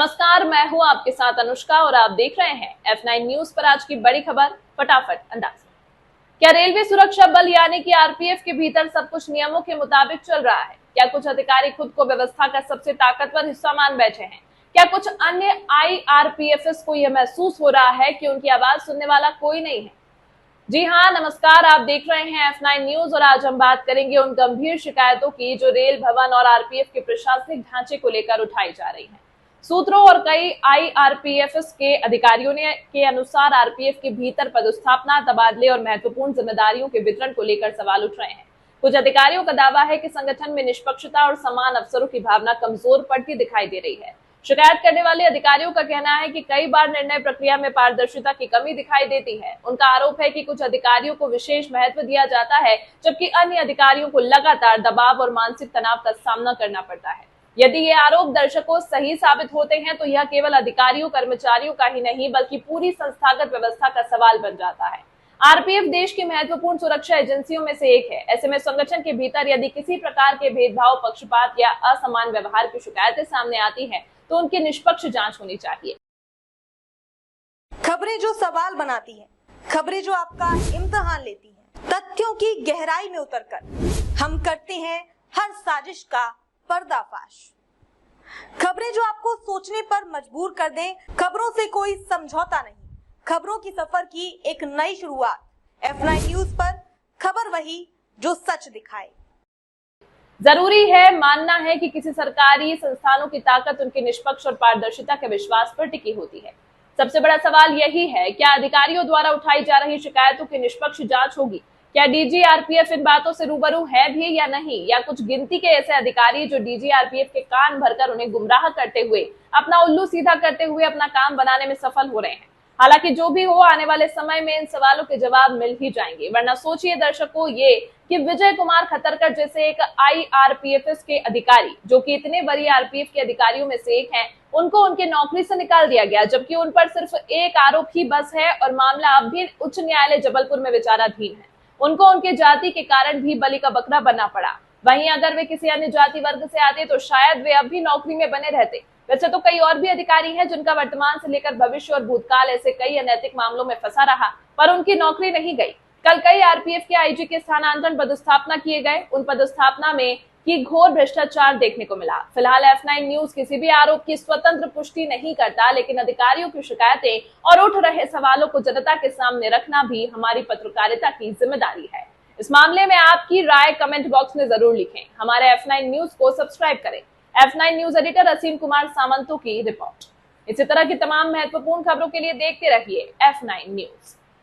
नमस्कार, मैं हूं आपके साथ अनुष्का और आप देख रहे हैं F9 न्यूज पर। आज की बड़ी खबर फटाफट अंदाज। क्या रेलवे सुरक्षा बल यानी कि आरपीएफ के भीतर सब कुछ नियमों के मुताबिक चल रहा है? क्या कुछ अधिकारी खुद को व्यवस्था का सबसे ताकतवर हिस्सा मान बैठे हैं? क्या कुछ अन्य IRPFs को यह महसूस हो रहा है कि उनकी आवाज सुनने वाला कोई नहीं है? जी हाँ, नमस्कार, आप देख रहे हैं F9 न्यूज और आज हम बात करेंगे उन गंभीर शिकायतों की जो रेल भवन और आरपीएफ के प्रशासनिक ढांचे को लेकर उठाई जा रही है। सूत्रों और कई IRPFs के अधिकारियों के अनुसार आरपीएफ के भीतर पदस्थापना, तबादले और महत्वपूर्ण जिम्मेदारियों के वितरण को लेकर सवाल उठ रहे हैं। कुछ अधिकारियों का दावा है कि संगठन में निष्पक्षता और समान अवसरों की भावना कमजोर पड़ती दिखाई दे रही है। शिकायत करने वाले अधिकारियों का कहना है कि कई बार निर्णय प्रक्रिया में पारदर्शिता की कमी दिखाई देती है। उनका आरोप है कि कुछ अधिकारियों को विशेष महत्व दिया जाता है, जबकि अन्य अधिकारियों को लगातार दबाव और मानसिक तनाव का सामना करना पड़ता है। यदि ये आरोप दर्शकों सही साबित होते हैं तो यह केवल अधिकारियों कर्मचारियों का ही नहीं बल्कि पूरी संस्थागत व्यवस्था का सवाल बन जाता है। आरपीएफ देश की महत्वपूर्ण सुरक्षा एजेंसियों में से एक है। ऐसे में संगठन के भीतर यदि किसी प्रकार के भेदभाव, पक्षपात या असमान व्यवहार की शिकायतें सामने आती हैं तो उनकी निष्पक्ष जांच होनी चाहिए। खबरें जो सवाल बनाती हैं, खबरें जो आपका इम्तिहान लेती हैं, तथ्यों की गहराई में उतरकर हम करते हैं हर साजिश का पर्दाफाश। खबरें जो आपको सोचने पर मजबूर कर दें, खबरों से कोई समझौता नहीं, खबरों की सफर की एक नई शुरुआत। F9 न्यूज पर खबर वही जो सच दिखाए। जरूरी है मानना है कि किसी सरकारी संस्थानों की ताकत उनकी निष्पक्ष और पारदर्शिता के विश्वास पर टिकी होती है। सबसे बड़ा सवाल यही है, क्या अधिकारियों द्वारा उठाई जा रही शिकायतों की निष्पक्ष जांच होगी? क्या डीजी आरपीएफ इन बातों से रूबरू है भी या नहीं? या कुछ गिनती के ऐसे अधिकारी जो डीजी आरपीएफ के कान भरकर उन्हें गुमराह करते हुए, अपना उल्लू सीधा करते हुए अपना काम बनाने में सफल हो रहे हैं? हालांकि जो भी हो, आने वाले समय में इन सवालों के जवाब मिल ही जाएंगे। वरना सोचिए दर्शकों ये कि विजय कुमार खतरकर जैसे एक IRPFs के अधिकारी, जो कि इतने बड़ी आरपीएफ के अधिकारियों में से एक हैं, उनको उनके नौकरी से निकाल दिया गया, जबकि उन पर सिर्फ एक आरोप ही बस है और मामला अब भी उच्च न्यायालय जबलपुर में विचाराधीन है। उनको उनके जाति के कारण भी बलि का बकरा बनना पड़ा। वहीं अगर वे किसी अन्य जाति वर्ग से आते तो शायद वे अब भी नौकरी में बने रहते। वैसे तो कई और भी अधिकारी हैं जिनका वर्तमान से लेकर भविष्य और भूतकाल ऐसे कई अनैतिक मामलों में फंसा रहा, पर उनकी नौकरी नहीं गई। कल कई आरपीएफ के आईजी के स्थानांतरण, पदस्थापना किए गए। उन पदस्थापना में की घोर भ्रष्टाचार देखने को मिला। फिलहाल F9 न्यूज किसी भी आरोप की स्वतंत्र पुष्टि नहीं करता, लेकिन अधिकारियों की शिकायतें और उठ रहे सवालों को जनता के सामने रखना भी हमारी पत्रकारिता की जिम्मेदारी है। इस मामले में आपकी राय कमेंट बॉक्स में जरूर लिखें। हमारे F9 न्यूज को सब्सक्राइब करें। F9 न्यूज एडिटर असीम कुमार सामंतों की रिपोर्ट। इसी तरह की तमाम महत्वपूर्ण खबरों के लिए देखते रहिए F9 न्यूज।